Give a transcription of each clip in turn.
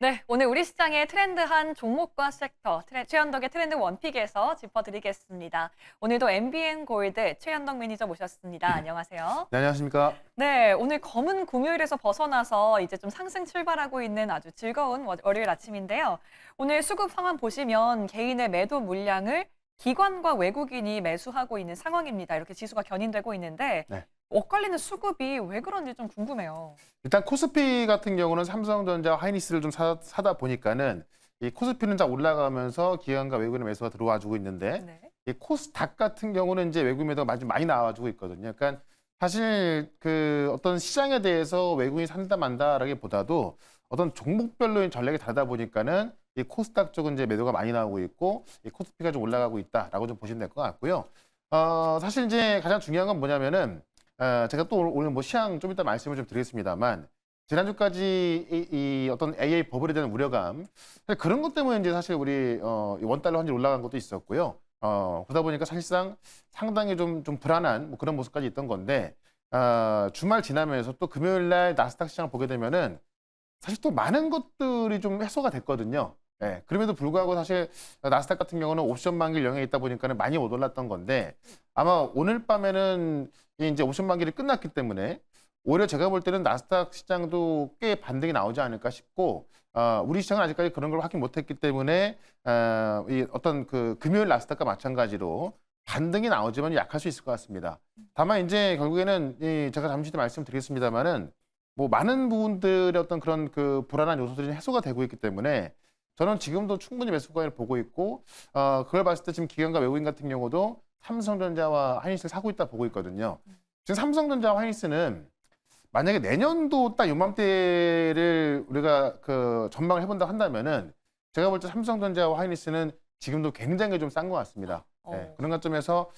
네, 오늘 우리 시장의 트렌드한 종목과 섹터, 최현덕의 트렌드 원픽에서 짚어드리겠습니다. 오늘도 MBN 골드 최현덕 매니저 모셨습니다. 안녕하세요. 네, 안녕하십니까. 네, 오늘 검은 금요일에서 벗어나서 이제 좀 상승 출발하고 있는 아주 즐거운 월요일 아침인데요. 오늘 수급 상황 보시면 개인의 매도 물량을 기관과 외국인이 매수하고 있는 상황입니다. 이렇게 지수가 견인되고 있는데 네. 엇갈리는 수급이 왜 그런지 좀 궁금해요. 일단 코스피 같은 경우는 삼성전자, 하이닉스를 좀 사다 보니까는 이 코스피는 자 올라가면서 기관과 외국인의 매수가 들어와주고 있는데 네. 이 코스닥 같은 경우는 이제 외국인 매도가 많이 나와주고 있거든요. 그러니까 사실 그 어떤 시장에 대해서 외국인이 산다 만다라기보다도 어떤 종목별로 전략이 다르다 보니까는 이 코스닥 쪽은 이제 매도가 많이 나오고 있고 이 코스피가 좀 올라가고 있다라고 좀 보시면 될 것 같고요. 사실 이제 가장 중요한 건 뭐냐면은 제가 또 오늘 뭐 시황 좀 이따 말씀을 좀 드리겠습니다만 지난주까지 이 어떤 AA 버블에 대한 우려감 사실 그런 것 때문에 이제 사실 우리 원달러 환율 올라간 것도 있었고요. 그러다 보니까 사실상 상당히 좀 불안한 뭐 그런 모습까지 있던 건데 주말 지나면서 또 금요일 날 나스닥 시장을 보게 되면은 사실 또 많은 것들이 좀 해소가 됐거든요. 예, 그럼에도 불구하고 사실 나스닥 같은 경우는 옵션 만기일 영향이 있다 보니까는 많이 못 올랐던 건데 아마 오늘 밤에는 이제 옵션 만기일이 끝났기 때문에 오히려 제가 볼 때는 나스닥 시장도 꽤 반등이 나오지 않을까 싶고 우리 시장은 아직까지 그런 걸 확인 못했기 때문에 이 어떤 그 금요일 나스닥과 마찬가지로 반등이 나오지만 약할 수 있을 것 같습니다. 다만 이제 결국에는 제가 잠시 뒤에 말씀드리겠습니다만은 뭐 많은 부분들의 어떤 그런 그 불안한 요소들이 해소가 되고 있기 때문에 저는 지금도 충분히 매수 구간을 보고 있고 그걸 봤을 때 지금 기관과 외국인 같은 경우도 삼성전자와 하이닉스를 사고 있다 보고 있거든요. 지금 삼성전자와 하이닉스는 만약에 내년도 딱 요맘때를 우리가 그 전망을 해본다 한다면은 제가 볼 때 삼성전자와 하이닉스는 지금도 굉장히 좀 싼 것 같습니다. 네, 그런 관점에서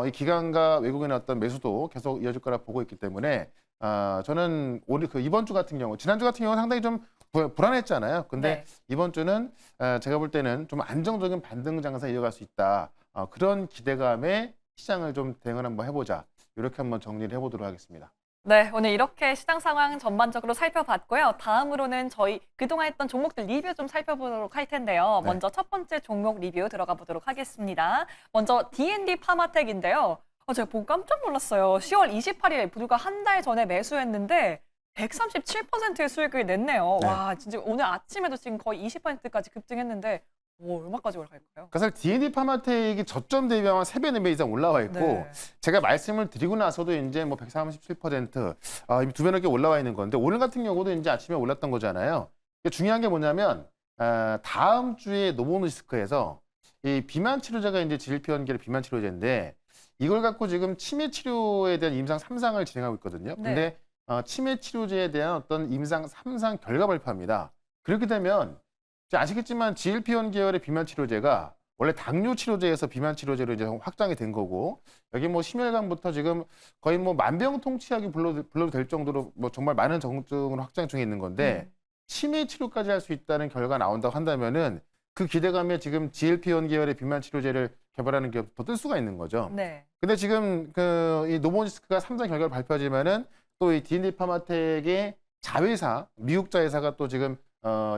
이 기관과 외국인의 어떤 매수도 계속 이어질 거라 보고 있기 때문에 저는 오늘 그 이번 주 같은 경우 지난주 같은 경우는 상당히 좀 불안했잖아요. 근데 네. 이번 주는 제가 볼 때는 좀 안정적인 반등 장세 이어갈 수 있다. 그런 기대감에 시장을 좀 대응을 한번 해보자. 이렇게 한번 정리를 해보도록 하겠습니다. 네, 오늘 이렇게 시장 상황 전반적으로 살펴봤고요. 다음으로는 저희 그동안 했던 종목들 리뷰 좀 살펴보도록 할 텐데요. 네. 먼저 첫 번째 종목 리뷰 들어가 보도록 하겠습니다. 먼저 D&D 파마텍인데요. 제가 보고 깜짝 놀랐어요. 10월 28일 불과 한 달 전에 매수했는데 137%의 수익을 냈네요. 네. 와, 진짜 오늘 아침에도 지금 거의 20%까지 급등했는데 얼마까지 올라갈까요? 그러니까 사실 D&D 파마텍이 저점 대비하면 3배, 4배 이상 올라와 있고 네. 제가 말씀을 드리고 나서도 이제 뭐 137% 2배 넘게 올라와 있는 건데 오늘 같은 경우도 이제 아침에 올랐던 거잖아요. 중요한 게 뭐냐면 다음 주에 노보노디스크에서 이 비만 치료제가 이제 GLP-1계의 비만 치료제인데 이걸 갖고 지금 치매 치료에 대한 임상 3상을 진행하고 있거든요. 근데 치매 치료제에 대한 어떤 임상 3상 결과 발표합니다. 그렇게 되면 이제 아시겠지만 GLP-1 계열의 비만 치료제가 원래 당뇨 치료제에서 비만 치료제로 이제 확장이 된 거고 여기 뭐 심혈관부터 지금 거의 뭐 만병통치약이 불러도 될 정도로 뭐 정말 많은 정증으로 확장 중에 있는 건데 치매 치료까지 할 수 있다는 결과가 나온다고 한다면은 그 기대감에 지금 GLP-1 계열의 비만 치료제를 개발하는 기업 더 뜰 수가 있는 거죠. 네. 근데 지금 이 노보노디스크가 3상 결과를 발표하지만은 또 이 D&D 파마텍의 자회사, 미국 자회사가 또 지금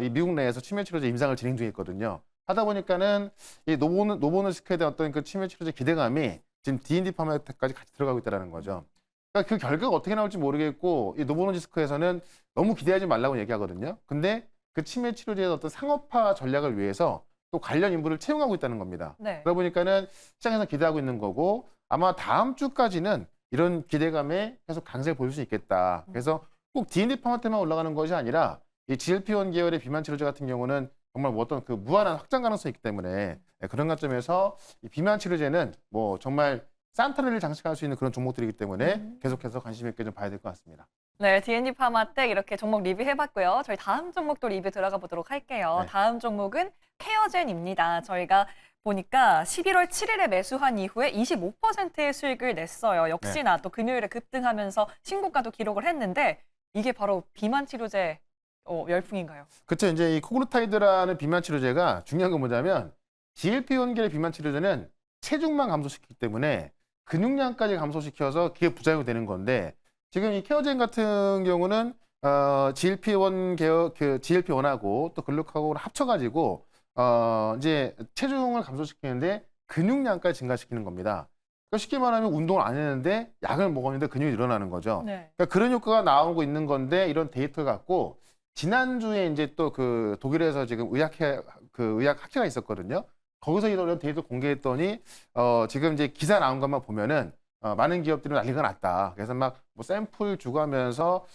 이 미국 내에서 치매 치료제 임상을 진행 중에 있거든요. 하다 보니까는 이 노보노디스크에 대한 어떤 그 치매 치료제 기대감이 지금 D&D 파마텍까지 같이 들어가고 있다는 거죠. 그러니까 그 결과가 어떻게 나올지 모르겠고 이 노보노디스크에서는 너무 기대하지 말라고 얘기하거든요. 근데 그 치매 치료제의 어떤 상업화 전략을 위해서 또 관련 인물을 채용하고 있다는 겁니다. 네. 그러다 보니까는 시장에서 기대하고 있는 거고 아마 다음 주까지는 이런 기대감에 계속 강세를 보일 수 있겠다. 그래서 꼭 D&D 파마텍만 올라가는 것이 아니라 이 GLP-1 계열의 비만 치료제 같은 경우는 정말 뭐 어떤 그 무한한 확장 가능성이 있기 때문에 그런 관점에서 이 비만 치료제는 뭐 정말 산타를 장식할 수 있는 그런 종목들이기 때문에 계속해서 관심 있게 좀 봐야 될 것 같습니다. 네, D&D 파마텍 이렇게 종목 리뷰해봤고요. 저희 다음 종목도 리뷰 들어가 보도록 할게요. 네. 다음 종목은 케어젠입니다. 저희가 보니까 11월 7일에 매수한 이후에 25%의 수익을 냈어요. 역시나 또 금요일에 급등하면서 신고가도 기록을 했는데 이게 바로 비만 치료제 열풍인가요? 그렇죠. 이제 이 코글루타이드라는 비만 치료제가 중요한 건 뭐냐면 GLP-1계의 비만 치료제는 체중만 감소시키기 때문에 근육량까지 감소시켜서 그게 부작용이 되는 건데 지금 이 케어젠 같은 경우는 GLP-1 계열 그 GLP-1하고 또 글루카곤을 합쳐가지고 이제 체중을 감소시키는데 근육량까지 증가시키는 겁니다. 그러니까 쉽게 말하면 운동을 안 했는데 약을 먹었는데 근육이 늘어나는 거죠. 네. 그러니까 그런 효과가 나오고 있는 건데 이런 데이터를 갖고 지난주에 이제 또 그 독일에서 지금 의학 학회가 있었거든요. 거기서 이런 데이터 공개했더니 지금 이제 기사 나온 것만 보면은 많은 기업들이 난리가 났다. 그래서 막 뭐 샘플 주고 하면서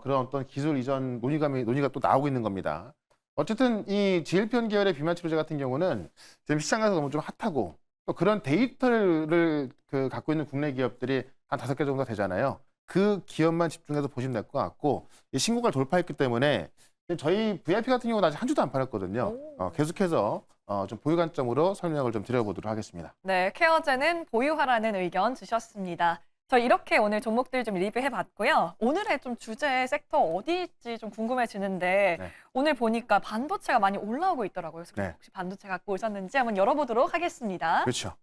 그런 어떤 기술 이전 논의가 또 나오고 있는 겁니다. 어쨌든 이 GLP-1 계열의 비만 치료제 같은 경우는 지금 시장에서 너무 좀 핫하고 또 그런 데이터를 갖고 있는 국내 기업들이 한 5개 정도 되잖아요. 그 기업만 집중해서 보시면 될 것 같고 이 신고가를 돌파했기 때문에 저희 VIP 같은 경우는 아직 한 주도 안 팔았거든요. 계속해서 좀 보유 관점으로 설명을 좀 드려보도록 하겠습니다. 네, 케어제는 보유하라는 의견 주셨습니다. 저 이렇게 오늘 종목들 좀 리뷰해봤고요. 오늘의 좀 주제 섹터 어디일지 좀 궁금해지는데 네. 오늘 보니까 반도체가 많이 올라오고 있더라고요. 그래서 네. 혹시 반도체 갖고 오셨는지 한번 열어보도록 하겠습니다. 그렇죠.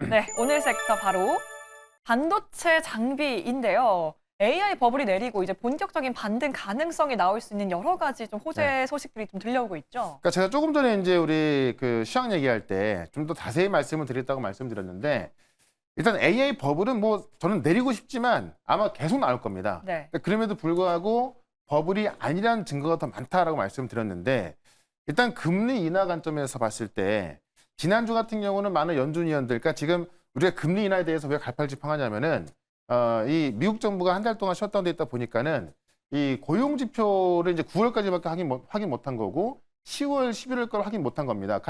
네, 오늘 섹터 바로 반도체 장비인데요. AI 버블이 내리고 이제 본격적인 반등 가능성이 나올 수 있는 여러 가지 좀 호재 네. 소식들이 좀 들려오고 있죠. 그러니까 제가 조금 전에 이제 우리 그 시황 얘기할 때 좀 더 자세히 말씀을 드렸다고 말씀드렸는데 일단 AI 버블은 뭐 저는 내리고 싶지만 아마 계속 나올 겁니다. 네. 그러니까 그럼에도 불구하고 버블이 아니라는 증거가 더 많다라고 말씀드렸는데 일단 금리 인하 관점에서 봤을 때 지난주 같은 경우는 많은 연준위원들, 그러니까 지금 우리가 금리 인하에 대해서 왜 갈팡질팡하냐면은 이 미국 정부가 한 달 동안 셧다운돼 있다 보니까는 이 고용 지표를 이제 9월까지밖에 확인 못한 거고 10월, 11월 걸 확인 못한 겁니다.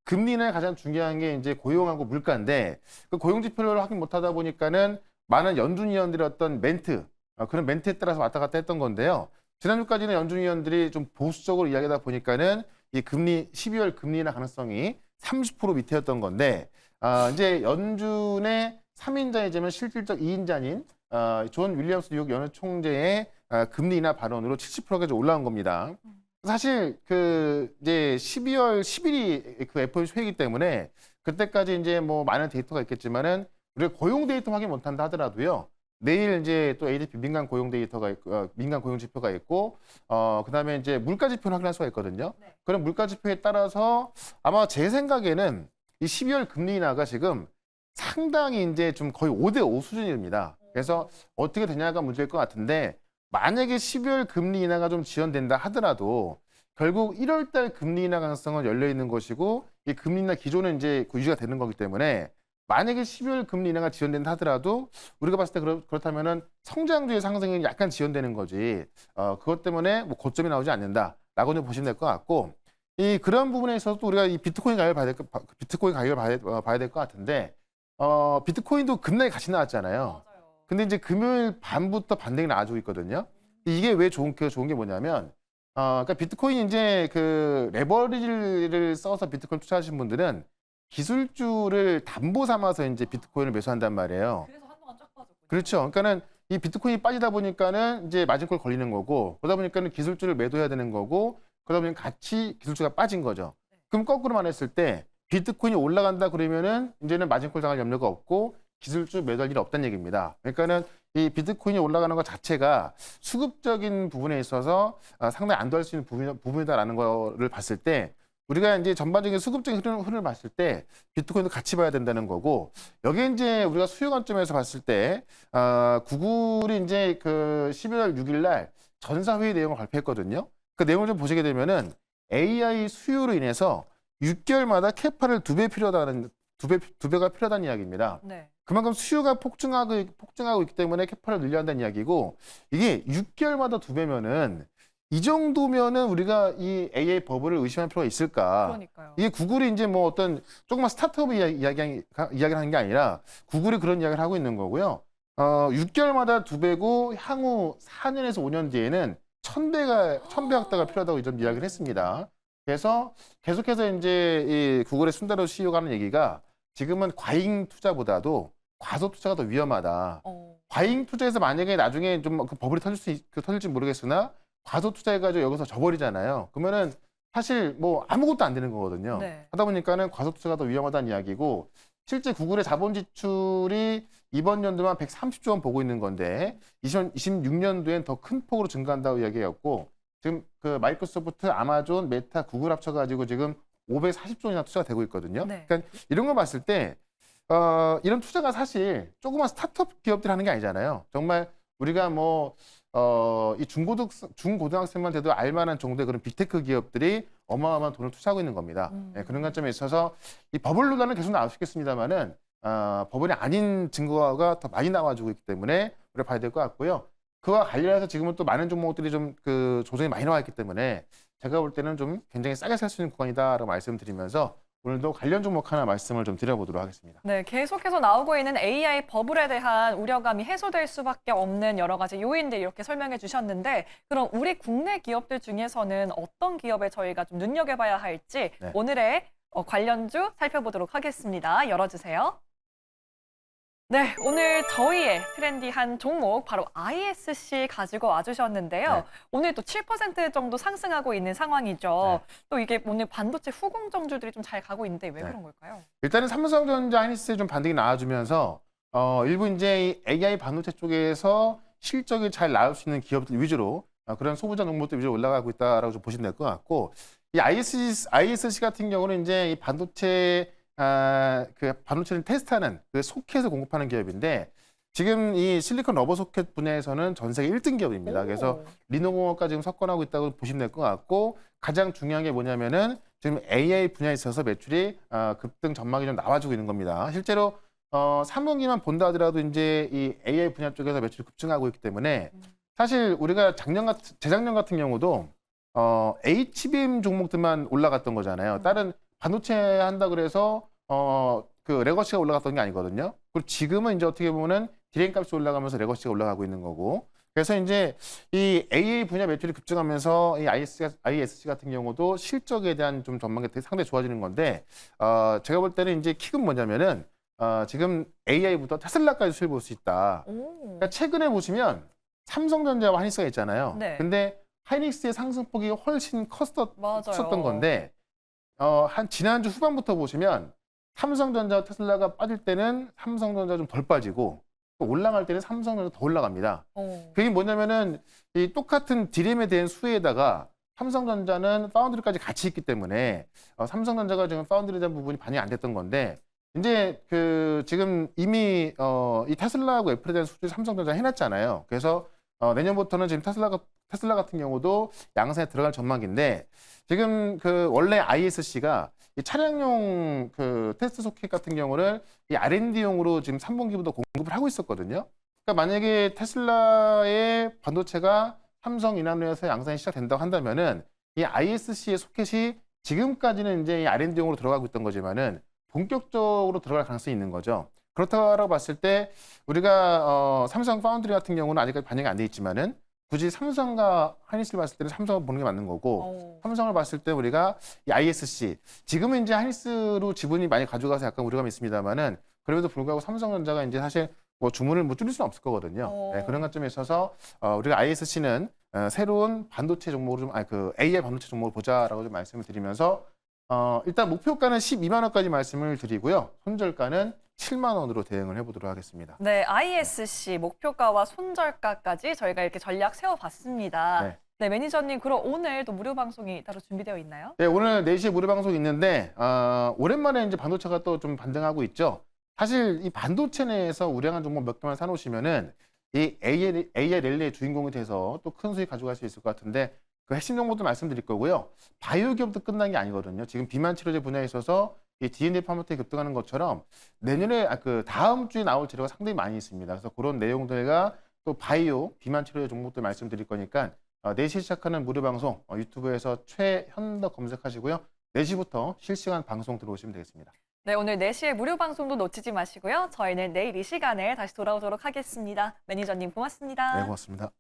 금리 인하에 가장 중요한 게 이제 고용하고 물가인데 그 고용 지표를 확인 못하다 보니까는 많은 연준위원들의 어떤 그런 멘트에 따라서 왔다 갔다 했던 건데요. 지난주까지는 연준위원들이 좀 보수적으로 이야기하다 보니까는 이 12월 금리 인하 가능성이 30% 밑에였던 건데 이제 연준의 3인자이자면 실질적 2인자인 존 윌리엄스 뉴욕 연은 총재의 금리 인하 발언으로 70%까지 올라온 겁니다. 사실 이제 12월 10일이 그 FOMC 회의이기 때문에 그때까지 이제 뭐 많은 데이터가 있겠지만은 우리가 고용 데이터 확인 못한다 하더라도요. 내일 이제 또 ADP 민간 고용 데이터가 있고, 민간 고용 지표가 있고, 그다음에 이제 물가 지표를 확인할 수가 있거든요. 네. 그런 물가 지표에 따라서 아마 제 생각에는 이 12월 금리 인하가 지금 상당히 이제 좀 거의 5대5 수준입니다. 그래서 어떻게 되냐가 문제일 것 같은데 만약에 12월 금리 인하가 좀 지연된다 하더라도 결국 1월 달 금리 인하 가능성은 열려 있는 것이고 이 금리 인하 기조는 이제 유지가 되는 거기 때문에 만약에 12월 금리 인하가 지연된다 하더라도 우리가 봤을 때 그렇다면은 성장주의 상승이 약간 지연되는 거지 그것 때문에 뭐 고점이 나오지 않는다라고 좀 보시면 될 것 같고 그런 부분에 있어서 또 우리가 이 비트코인 가격을 봐야 될 것 같은데 비트코인도 급락이 같이 나왔잖아요. 맞아요. 근데 이제 금요일 밤부터 반등이 나와주고 있거든요. 이게 왜 좋은 게 뭐냐면, 그러니까 비트코인 이제 그 레버리지를 써서 비트코인 투자하신 분들은 기술주를 담보 삼아서 이제 비트코인을 매수한단 말이에요. 그래서 한동안 쫙 빠졌군요. 그렇죠. 그러니까는 이 비트코인이 빠지다 보니까는 이제 마진콜 걸리는 거고, 그러다 보니까는 기술주를 매도해야 되는 거고, 그러다 보니 같이 기술주가 빠진 거죠. 그럼 거꾸로 말했을 때 비트코인이 올라간다 그러면은 이제는 마진콜 당할 염려가 없고 기술주 매도할 일이 없다는 얘기입니다. 그러니까는 이 비트코인이 올라가는 것 자체가 수급적인 부분에 있어서 상당히 안도할 수 있는 부분이다라는 거를 봤을 때 우리가 이제 전반적인 수급적인 흐름을 봤을 때 비트코인도 같이 봐야 된다는 거고 여기에 이제 우리가 수요 관점에서 봤을 때 구글이 이제 그 11월 6일 날 전사회의 내용을 발표했거든요. 그 내용을 좀 보시게 되면은 AI 수요로 인해서 6개월마다 캐파를 2배 필요하다는 두 배가 필요하다는 이야기입니다. 네. 그만큼 수요가 폭증하고 있기 때문에 캐파를 늘려야 한다는 이야기고 이게 6개월마다 2배면은 이 정도면은 우리가 이 AI 버블을 의심할 필요가 있을까? 그러니까요. 이게 구글이 이제 뭐 어떤 조그만 스타트업 이야기를 하는 게 아니라 구글이 그런 이야기를 하고 있는 거고요. 6개월마다 2배고 향후 4년에서 5년 뒤에는 1000배학다가 필요하다고 좀 이야기를 했습니다. 그래서 계속해서 이제 이 구글의 순다로 CEO가 하는 얘기가 지금은 과잉 투자보다도 과소 투자가 더 위험하다. 과잉 투자에서 만약에 나중에 좀 그 버블이 터질지 모르겠으나 과소 투자해가지고 여기서 져버리잖아요. 그러면은 사실 뭐 아무것도 안 되는 거거든요. 네. 하다 보니까는 과소 투자가 더 위험하다는 이야기고 실제 구글의 자본 지출이 이번 연도만 130조 원 보고 있는 건데 2026년도엔 더 큰 폭으로 증가한다고 이야기했고 지금 그 마이크로소프트, 아마존, 메타, 구글 합쳐가지고 지금 540조 원이나 투자가 되고 있거든요. 네. 그러니까 이런 거 봤을 때 이런 투자가 사실 조그만 스타트업 기업들이 하는 게 아니잖아요. 정말 우리가 이 중고등학생만 돼도 알만한 정도의 그런 빅테크 기업들이 어마어마한 돈을 투자하고 있는 겁니다. 네, 그런 관점에 있어서 이 버블 논란은 계속 나올 수 있겠습니다만은 버블이 아닌 증거가 더 많이 나와주고 있기 때문에 우리가 봐야 될 것 같고요. 그와 관련해서 지금은 또 많은 종목들이 좀 그 조정이 많이 나와 있기 때문에 제가 볼 때는 좀 굉장히 싸게 살 수 있는 구간이다라고 말씀드리면서 오늘도 관련 종목 하나 말씀을 좀 드려보도록 하겠습니다. 네, 계속해서 나오고 있는 AI 버블에 대한 우려감이 해소될 수밖에 없는 여러 가지 요인들 이렇게 설명해 주셨는데 그럼 우리 국내 기업들 중에서는 어떤 기업에 저희가 좀 눈여겨봐야 할지 네. 오늘의 관련주 살펴보도록 하겠습니다. 열어주세요. 네, 오늘 저희의 트렌디한 종목 바로 ISC 가지고 와주셨는데요. 네. 오늘 또 7% 정도 상승하고 있는 상황이죠. 네. 또 이게 오늘 반도체 후공정주들이 좀 잘 가고 있는데 왜 네. 그런 걸까요? 일단은 삼성전자, 하이닉스에 좀 반등이 나와주면서 일부 이제 이 AI 반도체 쪽에서 실적이 잘 나올 수 있는 기업들 위주로 그런 소부장 종목들 위주로 올라가고 있다라고 좀 보시면 될 것 같고 이 ISC 같은 경우는 이제 이 반도체 그 반도체를 테스트하는 그 소켓을 공급하는 기업인데 지금 이 실리콘 러버 소켓 분야에서는 전 세계 1등 기업입니다. 그래서 리노공업과 지금 석권하고 있다고 보시면 될 것 같고 가장 중요한 게 뭐냐면은 지금 AI 분야에 있어서 매출이 급등 전망이 좀 나와주고 있는 겁니다. 실제로 3분기만 본다 하더라도 이제 이 AI 분야 쪽에서 매출이 급증하고 있기 때문에 사실 우리가 재작년 같은 경우도 HBM 종목들만 올라갔던 거잖아요. 다른 반도체 한다 그래서 그 레거시가 올라갔던 게 아니거든요. 그리고 지금은 이제 어떻게 보면은 디램 값이 올라가면서 레거시가 올라가고 있는 거고. 그래서 이제 이 AA 분야 매출이 급증하면서 이 ISC 같은 경우도 실적에 대한 좀 전망이 되게 상당히 좋아지는 건데 제가 볼 때는 이제 킥은 뭐냐면은 지금 AI부터 테슬라까지 수익 볼 수 있다. 그러니까 최근에 보시면 삼성전자와 하이닉스가 있잖아요. 네. 근데 하이닉스의 상승폭이 훨씬 컸었던 맞아요. 건데 한 지난주 후반부터 보시면 삼성전자, 테슬라가 빠질 때는 삼성전자 좀 덜 빠지고 또 올라갈 때는 삼성전자 더 올라갑니다. 그게 뭐냐면은 이 똑같은 디램에 대한 수혜에다가 삼성전자는 파운드리까지 같이 있기 때문에 삼성전자가 지금 파운드리에 대한 부분이 반영이 안 됐던 건데 이제 그 지금 이미 이 테슬라하고 애플에 대한 수주 삼성전자 해놨잖아요. 그래서 내년부터는 지금 테슬라 같은 경우도 양산에 들어갈 전망인데 지금 그 원래 ISC가 이 차량용 그 테스트 소켓 같은 경우를 이 R&D용으로 지금 3분기부터 공급을 하고 있었거든요. 그러니까 만약에 테슬라의 반도체가 삼성 이나노에서 양산이 시작된다고 한다면은 이 ISC의 소켓이 지금까지는 이제 이 R&D용으로 들어가고 있던 거지만은 본격적으로 들어갈 가능성이 있는 거죠. 그렇다고 봤을 때 우리가 삼성 파운드리 같은 경우는 아직까지 반영이 안 돼 있지만은 굳이 삼성과 하이닉스를 봤을 때는 삼성을 보는 게 맞는 거고 삼성을 봤을 때 우리가 이 ISC 지금은 이제 하이닉스로 지분이 많이 가져가서 약간 우려감이 있습니다만은 그래도 불구하고 삼성전자가 이제 사실 뭐 주문을 뭐 줄일 수는 없을 거거든요. 네, 그런 관점에 있어서 우리가 ISC는 새로운 반도체 종목으로 좀 그 AI 반도체 종목을 보자라고 좀 말씀을 드리면서 일단 목표가는 12만 원까지 말씀을 드리고요. 손절가는 7만 원으로 대응을 해보도록 하겠습니다. 네, ISC 목표가와 손절가까지 저희가 이렇게 전략 세워봤습니다. 네. 네, 매니저님, 그럼 오늘 또 무료 방송이 따로 준비되어 있나요? 네, 오늘 4시에 무료 방송 있는데 오랜만에 이제 반도체가 또 좀 반등하고 있죠. 사실 이 반도체 내에서 우량한 종목 몇 개만 사놓으시면은 이 AI 랠리의 주인공이 돼서 또 큰 수익 가져갈 수 있을 것 같은데 그 핵심 정보도 말씀드릴 거고요. 바이오 기업도 끝난 게 아니거든요. 지금 비만 치료제 분야에 있어서 이 D&D 파마텍이 급등하는 것처럼 내년에 그 다음 주에 나올 재료가 상당히 많이 있습니다. 그래서 그런 내용들과 또 바이오 비만 치료제 종목들 말씀드릴 거니까 4시 시작하는 무료 방송 유튜브에서 최현덕 검색하시고요. 4시부터 실시간 방송 들어오시면 되겠습니다. 네, 오늘 4시에 무료 방송도 놓치지 마시고요. 저희는 내일 이 시간에 다시 돌아오도록 하겠습니다. 매니저님 고맙습니다. 네, 고맙습니다.